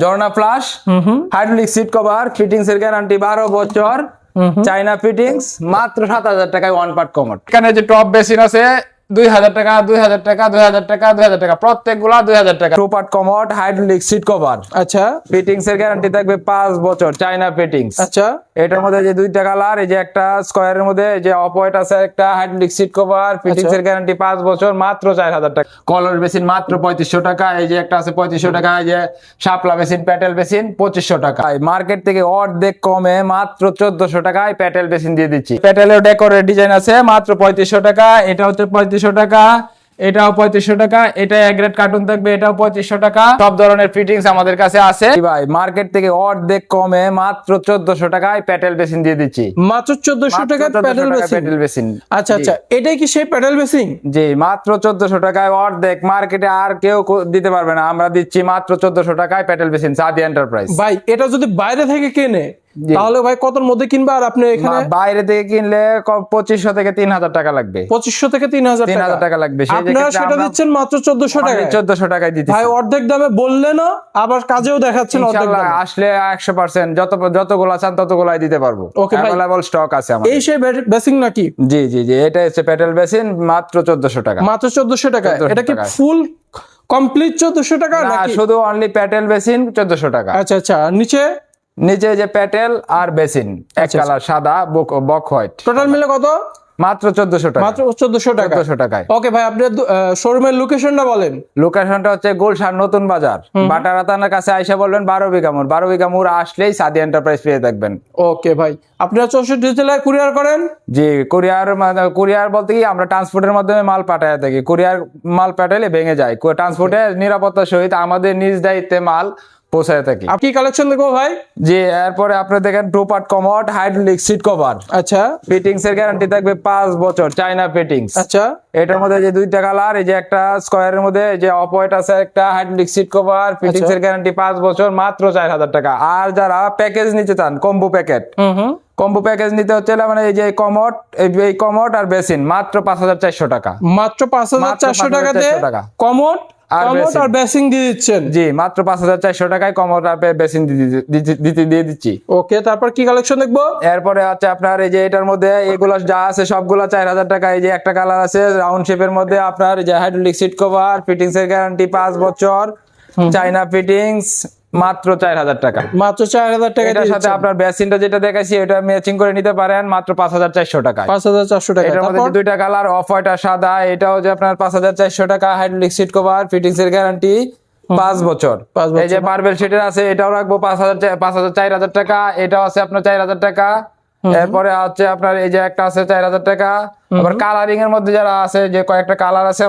ঝর্ণা flush, hydraulic seat cover, fittings এর guarantee 12 বছর, চাইনা fittings, মাত্র 7,000 টাকায় ওয়ান পার্ট কমোড। এখানে যে টপ বেসিন আছে 2,000 টাকা, 2,000 টাকা, 2,000 টাকা, 2,000 টাকা, প্রত্যেকগুলা 2,000 টাকা। Two part commode, hydraulic seat cover. আচ্ছা, ফিটিংস এর গ্যারান্টি থাকবে 5 বছর, চাইনা ফিটিংস। আচ্ছা, এটার মধ্যে যে দুইটা কালার, এই যে একটা স্কয়ারের মধ্যে যে অফ হোয়াইট আছে, একটা হাইড্রোলিক সিট কভার, ফিটিংস এর গ্যারান্টি 5 বছর, মাত্র 4,000 টাকা। কলার বেসিন মাত্র 3,500 টাকা, এই যে একটা আছে 3,500 টাকা, এই যে শাপলা বেসিন, প্যাটেল বেসিন 2,500 টাকা। মার্কেট থেকে অর্ধেক কমে মাত্র 1,400 টাকায় প্যাটেল বেসিন দিয়ে দিচ্ছি। প্যাটেলের ডেকোরের ডিজাইন আছে মাত্র 3,500 টাকা, এটা হচ্ছে 3,500 টাকা, এটাও 3,500 টাকা, এটা এক গ্রেড কার্টুন থাকবে, এটাও 3,500 টাকা। সব ধরনের ফিটিংস আমাদের কাছে আছে ভাই। মার্কেট থেকে অর্ধেক কমে মাত্র 1,400 টাকায় প্যাটেল বেসিন দিয়ে দিচ্ছি। মাত্র 1,400 টাকায় প্যাডেল বেসিন। আচ্ছা আচ্ছা, এটাই কি সেই প্যাডেল বেসিন? জি, মাত্র 1,400 টাকায় অর্ধেক। মার্কেটে আর কেউ দিতে পারবে না, আমরা দিচ্ছি মাত্র 1,400 টাকায় প্যাটেল বেসিন, সাদি এন্টারপ্রাইজ। ভাই এটা যদি বাইরে থেকে কেনে তাহলে ভাই কতর মধ্যে কিনবে? আর আপনি এখানে বাইরে থেকে কিনলে 2,500 থেকে 3,000 টাকা লাগবে। 2,500 থেকে 3,000 টাকা লাগবে। আপনারা সেটা দিচ্ছেন মাত্র 1,400 টাকায়। 1,400 টাকায় দিচ্ছি ভাই, অর্ধেক দামে বললেন না, আবার কাজেও দেখাচ্ছেন অর্ধেক দামে। আসলে 100% যতগুলা চান ততগুলাই দিতে পারবো। ওকে ভাই, अवेलेबल স্টক আছে আমাদের। এই সেই বেসিং নাকি? জি জি জি, এটা হচ্ছে প্যাটেল বেসিন, মাত্র 1,400 টাকা। মাত্র 1,400 টাকা। 1,400 এটা কি টাকায়। ফুল কমপ্লিট 1,400 টাকা না, নাকি? শুধু অনলি প্যাটেল বেসিন 1,400 টাকা। আচ্ছা আচ্ছা, আর নিচে নিচে যে প্যাটেল আর বেসিন এক কালার, সাদা বক হোয়াইট, টোটাল মিলে কত? মাত্র 1,400 টাকা। মাত্র 1,400 টাকা। 1,400 টাকায়। ওকে ভাই, আপনি শোরুমের লোকেশনটা বলেন। লোকেশনটা হচ্ছে গুলশান নতুন বাজার, বাটারা থানার কাছে আইসা বলবেন 12 বিঘা মোড়। 12 বিঘা মোড় আসলেই সাদি এন্টারপ্রাইজ পেয়ে থাকবেন। ওকে ভাই, আপনারা 64 জেলায় কুরিয়ার করেন? জি, কুরিয়ার বলতে কি আমরা ট্রান্সপোর্টের মাধ্যমে মাল পাঠায় থাকি। কুরিয়ার মাল পাঠাইলে ভেঙে যায়, ট্রান্সপোর্টে নিরাপত্তার সহিত আমাদের নিজ দায়িত্বে মাল পৌঁছায় থাকি। কি কালেকশন দেখবো ভাই? জি, এরপরে আপনি দেখেন two part commode, hydraulic seat cover. আচ্ছা, ফিটিংস এর গ্যারান্টি থাকবে 5 বছর, চাইনা ফিটিংস। আচ্ছা, এটার মধ্যে যে দুইটা কালার, এই যে একটা স্কয়ারের মধ্যে যে অফ হোয়াইট আছে, একটা হাইড্রোলিক সিট কভার, ফিটিংস এর গ্যারান্টি 5 বছর, মাত্র 4,000 টাকা। আর যারা প্যাকেজ নিতে চান, কম্বো প্যাকেট, কম্বো প্যাকেজ নিতে হচ্ছে মানে এই যে কমোড, এই কমোড আর বেসিন, মাত্র 5,400 টাকা। মাত্র 5,400 টাকাতে কমোড আর বেসিং দিয়ে দিচ্ছেন? জি, মাত্র 5,400 টাকায় কমোড আর বেসিন দিয়ে দিচ্ছি। ওকে, তারপর কি কালেকশন দেখবো? এরপরে হচ্ছে আপনার এই যে এটার মধ্যে এগুলো যা আছে সবগুলা 4,000 টাকা। এই যে একটা কালার আছে রাউন্ড শেপের মধ্যে, আপনার যে হাইড্রোলিক সিট কভার, ফিটিংস এর গ্যারান্টি 5 বছর, চাইনা ফিটিংস, মাত্র 4,000 টাকা। মাত্র 4,000 টাকা। এটার সাথে আপনার বেসিনটা যেটা দেখাইছি এটা ম্যাচিং করে নিতে পারেন মাত্র 5,400 টাকা। 5,400 টাকা। এটার মধ্যে দুইটা কালার, অফ হোয়াইট আর সাদা, এটাও যে আপনার 5,400 টাকা। হাইড্রোলিক সিট কভার, ফিটিংস এর গ্যারান্টি 5 বছর। এই যে মার্বেল শিটের আছে, এটাও রাখবো 4,000 টাকা। এটাও আছে আপনার 4,000 টাকা। এরপরে হচ্ছে আপনার এই যে একটা আছে 4,000 টাকা। আবার কালারিং এর মধ্যে যারা আছে, যে কয়েকটা কালার আছে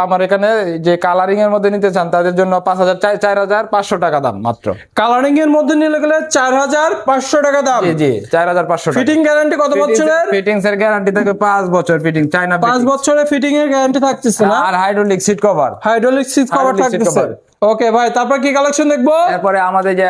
আমার এখানে, যে কালারিং এর মধ্যে নিতে চান তাদের জন্য 4,500 টাকা দাম মাত্র। কালারিং এর মধ্যে নিলে গেলে 4,500 টাকা দাম। জি জি, 4,500 টাকা। ফিটিং গ্যারান্টি কত বছরের? ফিটিংস এর গ্যারান্টি থাকে 5 বছর, ফিটিং চাইনা 5 বছরের ফিটিং এর গ্যারান্টি থাকতেছে না? আর hydraulic seat cover, hydraulic seat cover থাকতেছে। ওকে ভাই, তারপর কি কালেকশন দেখবো? এরপরে আমাদের যে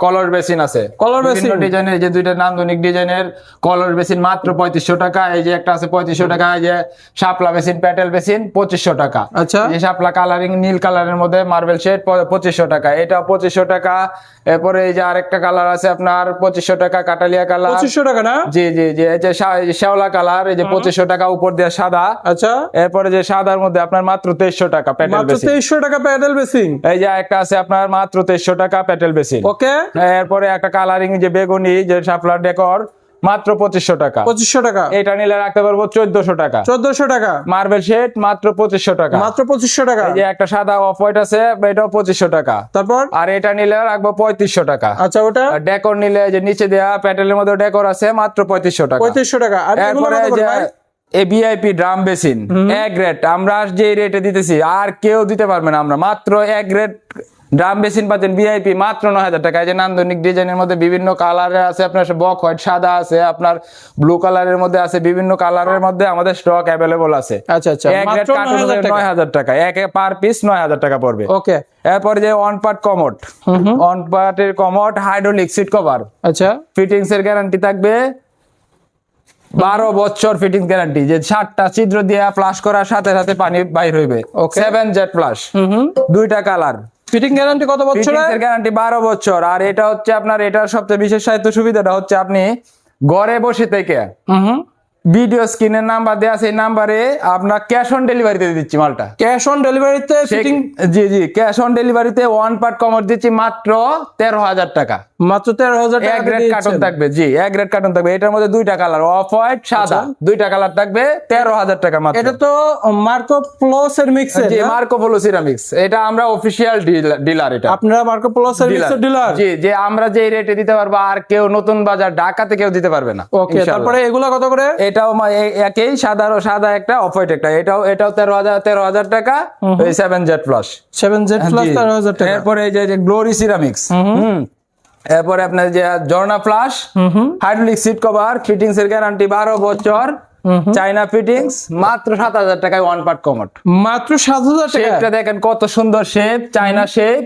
কলার বেসিন আছে, কলার বেসিন ডিজাইনের, যে দুইটা নান্দনিক ডিজাইনের কলার বেসিন, মাত্র 3,500 টাকা। এই যে একটা আছে 3,500 টাকা। এই যে শাপলা বেসিন, প্যাটেল বেসিন 2,500 টাকা। আচ্ছা, এই শাপলা কালারিং নীল কালারের মধ্যে মার্বেল শেড 2,500 টাকা, এটা 2,500 টাকা। এরপরে এই যে আরেকটা কালার আছে আপনার 2,500 টাকা, কাটালিয়া কালার 2,500 টাকা না? জি জি জি, এই যে শ্যাওলা কালার, এই যে 2,500 টাকা, উপর দিয়ে সাদা। আচ্ছা, এরপরে যে সাদার মধ্যে আপনার মাত্র 2,300 টাকা প্যাটেল মাত্র বেসিন। 2,300 টাকা প্যাডেল বেসিং। এই যে একটা আছে আপনার মাত্র 2,300 টাকা প্যাটেল বেসিন। ওকে, এরপরে একটা কালারিং যে বেগুনি, যে শাপলার ডেকর, মাত্র 2,500 টাকা। 2,500 টাকা। এটা নিলে রাখতে পারবো 1,400 টাকা। 1,400 টাকা। মার্বেল শেড মাত্র 2,500 টাকা। মাত্র 2,500 টাকা। এই যে একটা সাদা অফ হোয়াইট আছে, এটাও 2,500 টাকা। তারপর আর এটা নিলে রাখবো 3,500 টাকা। আচ্ছা, ওটা ডেকর নিলে যে নিচে দেয়া প্যাটেলের মধ্যে ডেকর আছে, মাত্র 3,500 টাকা। 3,500 টাকা। আর এরপরে যে ভিআইপি ড্রাম বেসিন এক গ্রেড, আমরা যে রেটে দিতেছি আর কেউ দিতে পারবে না। আমরা মাত্র এক গ্রেড ড্রাম বেসিন পাচ্ছেন ভিআইপি মাত্র 9,000 টাকা। এই যে নান্দনিক ডিজাইনের মধ্যে বিভিন্ন কালারের আছে, আপনার বক হোয়াইট, সাদা আছে, আপনার ব্লু কালারের মধ্যে আছে, বিভিন্ন কালারের মধ্যে আমাদের স্টক অ্যাভেলেবল আছে। আচ্ছা আচ্ছা, এক গ্রেড কার্টুন 9,000 টাকা, এক পার পিস 9,000 টাকা পড়বে। ওকে, এরপর যে ওয়ান পার্ট কমোড, ওয়ান পার্টের কমোড, হাইড্রোলিক সিট কভার। আচ্ছা, ফিটিংস এর গ্যারান্টি থাকবে 12 বছর, ফিটিংস গ্যারান্টি, যে 7টা ছিদ্র দিয়ে ফ্লাশ করার সাথে সাথে পানি বাইর হইবে। 7 জেট ফ্লাশ, দুইটা কালার, ফিটিং গ্যারান্টি কত বছরের? ফিটিংসের গ্যারান্টি 12 বছর। আর এটা হচ্ছে আপনার, এটার সবচেয়ে বিশেষ সুবিধাটা হচ্ছে আপনি ঘরে বসে থেকে ভিডিও স্ক্রিনের নাম্বার দেওয়া আছে, এই নাম্বারে আপনার ক্যাশ অন ডেলিভারিতে দিচ্ছি মালটা। ক্যাশ অন ডেলিভারিতে fitting? G G, cash on ডেলিভারিতে ওয়ান পার্ট কমর দিচ্ছি মাত্র 13,000 টাকা। মাত্র 13,000 টাকা এক গ্রেড কার্টুন থাকবে। জি, এক গ্রেড কার্টুন থাকবে। এটার মধ্যে দুইটা কালার, অফ হোয়াইট, সাদা, দুইটা কালার থাকবে। 13,000 টাকা মাত্র। এটা তো মার্কো প্লাস এর মিক্সের? জি, মার্কো পোলো সিরামিক্স। এটা আমরা অফিশিয়াল ডিলার। এটা আপনারা মার্কো প্লাস এর মিক্সের ডিলার? জি, যে আমরা যে রেটে দিতে পারবো আর কেউ নতুন বাজার ঢাকাতে কেউ দিতে পারবে না। ওকে, তারপরে এগুলা কত করে? এটাও একই সাদা একটা, অফ হোয়াইট একটা। এটাও 13,000 টাকা। এই 7Z প্লাস 13,000 টাকা। এরপরে এই যে গ্লোরি সিরামিক্স। এরপরে আপনার যে ঝর্ণা flush, hydraulic seat cover, fittings এর গ্যারান্টি 12 বছর, চাইনা ফিটিংস, মাত্র 7,000 টাকায় ওয়ান পার্ট কমোড। মাত্র 7,000 টাকা? শেপটা দেখেন কত সুন্দর শেপ, চাইনা শেপ,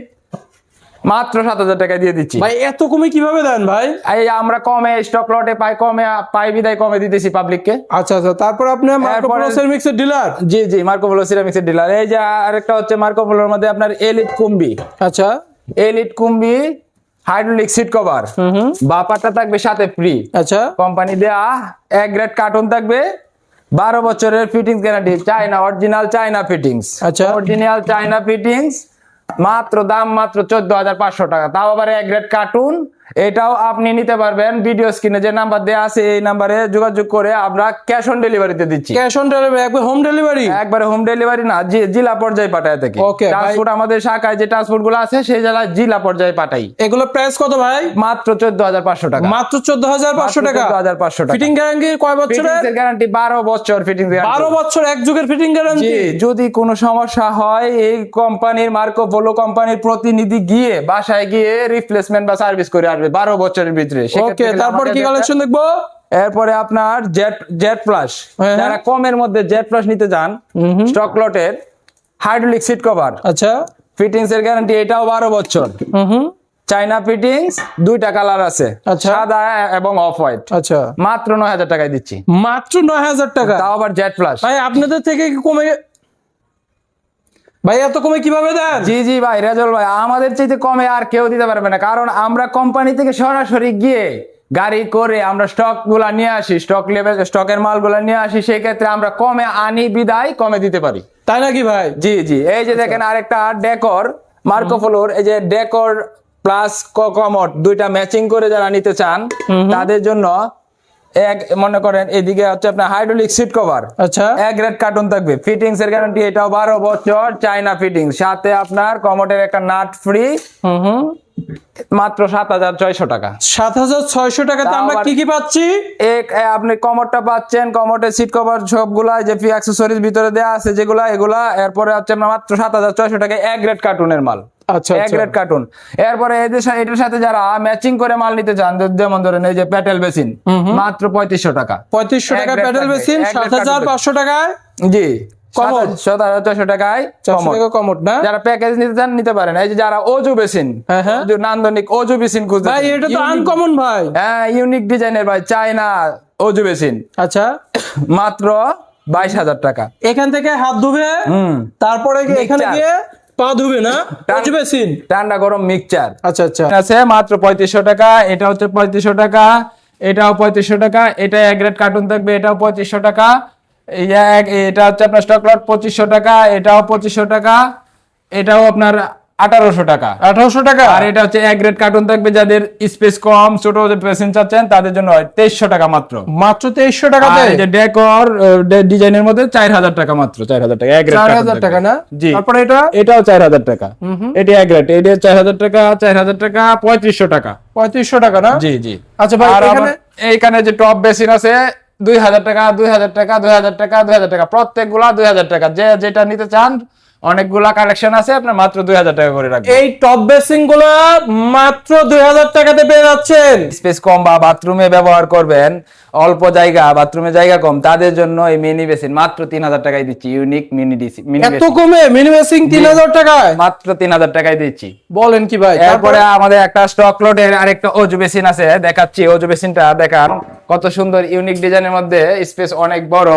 মাত্র 7,000 টাকা দিয়ে দিচ্ছি। ভাই এত কমে কিভাবে দেন ভাই? এই আমরা কমে স্টক লটে পাই বিদায় কমে দিতেছি পাবলিককে। আচ্ছা, তারপর আপনি মার্কো প্লাস এর মিক্সের ডিলার? জি জি, মার্কো পোলো সিরামিক্সের ডিলার। এই যে আরেকটা হচ্ছে মার্কো পোলোর মধ্যে আপনার এলিট কুম্বি। আচ্ছা, এলিট কুম্বি হাইড্রোলিক সিট কভার, বাপারটা থাকবে সাথে ফ্রি। আচ্ছা, কোম্পানি দেয়া এক গ্রেড কার্টুন থাকবে, 12 বছরের fittings guarantee, China original China fittings. আচ্ছা, অরিজিনাল চায়না ফিটিংস, দাম মাত্র 14,500 টাকা। তাও আবার এক গ্রেড কার্টুন। এটাও আপনি নিতে পারবেন ভিডিও স্ক্রিনে যে নাম্বার দেওয়া আছে, এই নাম্বারে যোগাযোগ করে আমরা ক্যাশ অন ডেলিভারিতে দিচ্ছি। Cash on delivery? একবার হোম ডেলিভারি? একবারে হোম ডেলিভারি না, জেলা পর্যায়ে পাঠায় থাকি। ওকে, ট্রান্সপোর্ট আমাদের শাখায় যে ট্রান্সপোর্ট গুলো আছে সেই জেলায় জেলা পর্যায়ে পাঠাই। এগুলো প্রাইস কত ভাই? মাত্র 14,500 টাকা। মাত্র 14,500 টাকা? 14,500 টাকা। ফিটিং গ্যারান্টি কয় বছরের? ফিটিংসের গ্যারান্টি 12 বছর। ফিটিং গ্যারান্টি 12 বছর এক যুগের ফিটিং গ্যারান্টি? যদি কোনো সমস্যা হয় এই কোম্পানির মার্কো পোলো কোম্পানির প্রতিনিধি গিয়ে বাসায় গিয়ে রিপ্লেসমেন্ট বা সার্ভিস করে আসবে 12 বছরের ভিতরে। ওকে, তারপর কি কালেকশন দেখবো? এরপরে আপনার জেড প্লাস, যারা কমের মধ্যে জেড প্লাস নিতে চান, স্টক লটের হাইড্রোলিক সিট কভার। আচ্ছা, ফিটিংস এর গ্যারান্টি, এটাও 12 বছর। চাইনা ফিটিংস, দুইটা কালার আছে, সাদা এবং অফ হোয়াইট। আচ্ছা, মাত্র 9,000 টাকায় দিচ্ছি। মাত্র 9,000 টাকা? তাও আবার জেড প্লাস। ভাই আপনাদের থেকে কি কমে? ভাই এত কমে কিভাবে দেন? জি জি ভাই, রেজল ভাই, আমাদের চাইতে কমে আর কেউ দিতে পারবে না। কারণ আমরা কোম্পানি থেকে সরাসরি গিয়ে গাড়ি করে আমরা স্টক গুলা নিয়ে আসি, স্টকের মালগুলা নিয়ে আসি। সেই ক্ষেত্রে আমরা কমে আনি বিদায় কমে দিতে পারি। তাই নাকি ভাই? জি জি, এই যে দেখেন আরেকটা ডেকর মার্কো পোলোর, এই যে ডেকর প্লাস কমোড, দুইটা ম্যাচিং করে যারা নিতে চান তাদের জন্য মনে করেন এদিকে হচ্ছে আপনার হাইড্রোলিক সিট কভার। আচ্ছা, এক গ্রেড কার্টুন থাকবে, ফিটিংস এর গ্যারান্টি, এটাও 12 বছর, চায়না ফিটিংস, সাথে আপনার কমোডের একটা নাট ফ্রি। মাত্র 7,600 টাকা। 7,600 টাকাতে আমরা কি কি পাচ্ছি? আপনি কমোডটা পাচ্ছেন, কমোডের সিট কভার সবগুলা যে ফ্রি অ্যাক্সেসরিজ ভিতরে দেওয়া আছে যেগুলা, এগুলা। এরপরে হচ্ছে আপনার মাত্র 7,600 টাকা এক গ্রেড কার্টুনের মাল। আচ্ছা, এক গ্রেড কার্টুন। এরপরে এটার সাথে যারা ম্যাচিং করে মাল নিতে চান, যেমন ধরেন এই যে প্যাটেল বেসিন, মাত্র 3,500 টাকা। 3,500 টাকা প্যাডেল বেসিন, 7,500 টাকায়। জি, কমোড 7,600 টাকায় কমোড না? যারা প্যাকেজ নিতে চান নিতে পারেন। এই যে যারা অজু বেসিন, নান্দনিক অজু বেসিন খুঁজতে, ভাই এটা তো আনকমন ভাই। হ্যাঁ, ইউনিক ডিজাইনের ভাই, চায়না অজু বেসিন। আচ্ছা, মাত্র 22,000 টাকা। এখান থেকে হাত ধুবে, তারপরে এখানে গিয়ে পা ধুবে না? অজু বেসিন, ঠান্ডা গরম মিক্সচার। আচ্ছা আচ্ছা, আছে মাত্র 3,500 টাকা। এটা হচ্ছে 3,500 টাকা, এটাও 3,500 টাকা। এটা এক গ্রেড কার্টুন থাকবে, এটাও 3,500 টাকা। এটা হচ্ছে আপনার স্টক লট 2,500 টাকা, এটাও 2,500 টাকা, এটাও আপনার 1,800 টাকা। 1,800 টাকা। আর এটা হচ্ছে এক গ্রেড কার্টুন থাকবে, যাদের স্পেস কম, ছোট পেসেন্ট চাচ্ছেন তাদের জন্য 2,300 টাকা মাত্র। মাত্র 2,300 টাকাতে? এই যে ডেকর ডিজাইনের মধ্যে 4,000 টাকা মাত্র। 4,000 টাকা এক গ্রেড, 4,000 টাকা না? জি। তারপরে এটাও 4,000 টাকা। এটা এক গ্রেড, এটা 4,000 টাকা, 4,000 টাকা, 3,500 টাকা। 3,500 টাকা না? জি জি। আচ্ছা ভাই, এইখানে যে টপ বেসিন আছে 2,000 টাকা, 2,000 টাকা, 2,000 টাকা, 2,000 টাকা, প্রত্যেকগুলা 2,000 টাকা। যেটা নিতে চান, অনেকগুলা কালেকশন আছে, আপনার মাত্র 2,000 টাকা করে রাখবেন। এই টপ বেসিন গুলো মাত্র 2,000 টাকাতে পেয়ে যাচ্ছেন। স্পেস কম বা বাথরুমে ব্যবহার করবেন, অল্প জায়গা, বাথরুমে জায়গা কম, তাদের জন্য এই মিনি বেসিন মাত্র 3,000 টাকায় দিচ্ছি। ইউনিক মিনি এত কমে মিনি বেসিন 3,000 টাকায়? মাত্র 3,000 টাকায় দিচ্ছি। বলেন কি ভাই? তারপরে আমাদের একটা স্টক লটের আরেকটা অজু বেসিন আছে, দেখাচ্ছি। অজু বেসিনটা দেখান, কত সুন্দর ইউনিক ডিজাইনের মধ্যে, স্পেস অনেক বড়,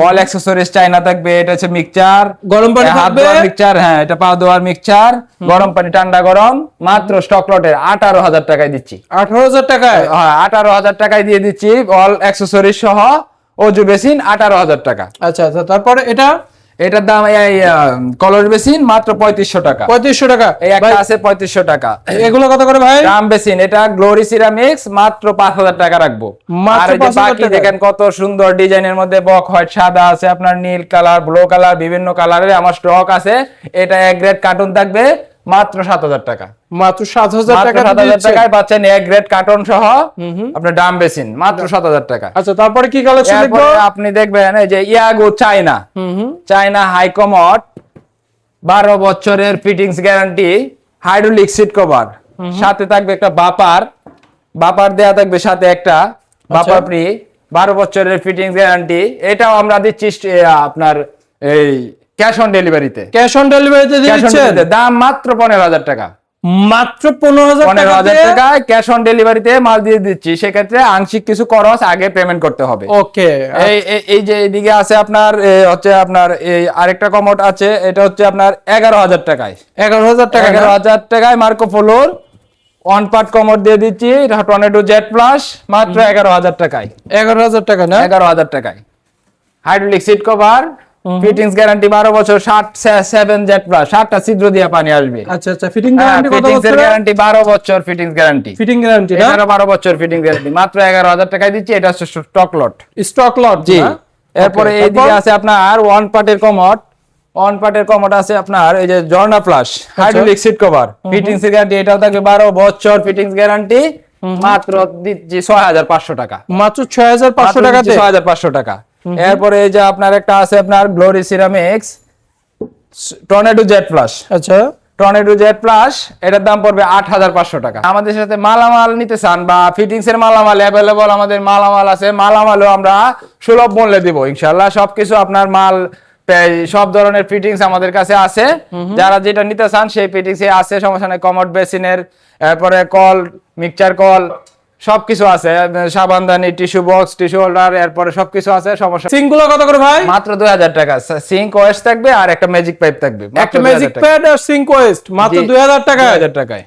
অল অ্যাকসেসরিজ চাইনা থাকবে। এটা হচ্ছে মিক্সচার, গরম পানি হাত থাকবে, ধোয়ার মিক্সচার, হ্যাঁ এটা পা ধোয়ার মিক্সচার, গরম পানি ঠান্ডা গরম, মাত্র স্টক লটের 18,000 টাকায় দিচ্ছি। 18,000 টাকায়? হ্যাঁ 18,000 টাকায় দিয়ে দিচ্ছি অল অ্যাকসেসরিজ সহ। অজু বেসিন 18,000 টাকা। আচ্ছা আচ্ছা, তারপরে এটার দাম এই কলর বেসিন মাত্র 3500 টাকা। 3500 টাকা। এই একটা আছে 3500 টাকা। এগুলো কত করে ভাই? ড্রাম বেসিন এটা গ্লোরি সিরামিক্স মাত্র 5,000 টাকা রাখবো। মাত্র আর এই যে 5,000 বাকি টাকা। দেখেন কত সুন্দর ডিজাইনের মধ্যে বক হোয়াইট সাদা আছে, আপনার নীল কালার, ব্লু কালার, বিভিন্ন কালারের আমার স্টক আছে। এটা এক গ্রেড কার্টুন থাকবে মাত্র 7,000 টাকা। মাত্র 7,000 টাকা 7,000 টাকায় পাচ্ছেন এক গ্রেড কার্টন সহ আপনার ড্রাম বেসিন মাত্র 7,000 টাকা। আচ্ছা, তারপরে কি কালেকশন দেখবো? এরপরে আপনি দেখবেন এই যে ইয়াগো চায়না, চায়না হাই কমোড 12 বছরের fittings guarantee, hydraulic seat cover, সাথে থাকবে একটা বাপার দেয়া থাকবে সাথে একটা বাপার ফ্রি, 12 বছরের ফিটিংস গ্যারান্টি। এটাও আমরা দিচ্ছি আপনার এই ক্যাশ অন ডেলিভারিতে। ক্যাশ অন ডেলিভারিতে দিচ্ছেন? দাম মাত্র 15,000 টাকা। মাত্র 15,000 টাকায় ক্যাশ অন ডেলিভারিতে মাল দিয়ে দিচ্ছি। সেক্ষেত্রে আংশিক কিছু খরচ আগে পেমেন্ট করতে হবে। ওকে। এই যে এদিকে আছে আপনার হচ্ছে আপনার এই আরেকটা কমোড আছে, এটা হচ্ছে আপনার 11,000 টাকায়। 11,000 টাকা? 11,000 টাকায় মার্কো পোলোর ওয়ান পার্ট কমোড দিয়ে দিচ্ছি, টর্নেডো জেড প্লাস মাত্র 11,000 টাকায়। 11,000 টাকা না? 11,000 টাকায়। Hydraulic seat cover, fittings guarantee 12 বছর, 7 জেড প্লাস, 7টা ছিদ্র দিয়ে পানি আসবে। আচ্ছা আচ্ছা, ফিটিং গ্যারান্টি কত ফিটিংস এর বছর? গ্যারান্টি 12 বছর ফিটিংস গ্যারান্টি। ফিটিং গ্যারান্টি না? 12 বছর ফিটিং গ্যারান্টি মাত্র 11,000 টাকায় দিচ্ছি। এটা হচ্ছে স্টক লট। স্টক লট জি। না? এরপরে Okay, এইদিকে তারপর? আছে আপনার ওয়ান পার্টের কমোড আছে আপনার এই যে জর্না plus hydraulic seat cover, fittings এর গ্যারান্টি, এটাও থাকবে 12 বছর ফিটিংস গ্যারান্টি, মাত্র দিচ্ছি 6,500 টাকা। মাত্র 6,500 টাকাতে? 6,500 টাকা। এরপরে এই যে আপনার একটা আছে আপনার glory ceramics tornado Z plus. আচ্ছা। টর্নেডো জেড প্লাস, এটার দাম পড়বে 8,500 টাকা। আমাদের সাথে মালামাল নিতে চান বা ফিটিংস এর মালামাল অ্যাভেলেবল, আমাদের মালামাল আছে, মালামালও আমরা সুলভ মূল্যে দিব ইনশাআল্লাহ। সবকিছু আপনার মাল সব ধরনের ফিটিংস আমাদের কাছে আছে। যারা যেটা নিতে চান সেই ফিটিংস আছে, সমস্যা নেই। কমোড বেসিনের, এরপরে কল, মিক্সচার কল সবকিছু আছে, সাবানদানি, টিস্যু বক্স, টিস্যু হোল্ডার, এরপরে সবকিছু আছে। সমস্যা সিঙ্ক গুলো কত করে ভাই? মাত্র 2,000 টাকা। সিঙ্ক ওয়েস্ট থাকবে আর একটা ম্যাজিক পাইপ থাকবে। একটা ম্যাজিক প্যাড আর সিঙ্ক ওয়েস্ট মাত্র 2,000 টাকায়? 2,000 টাকায়।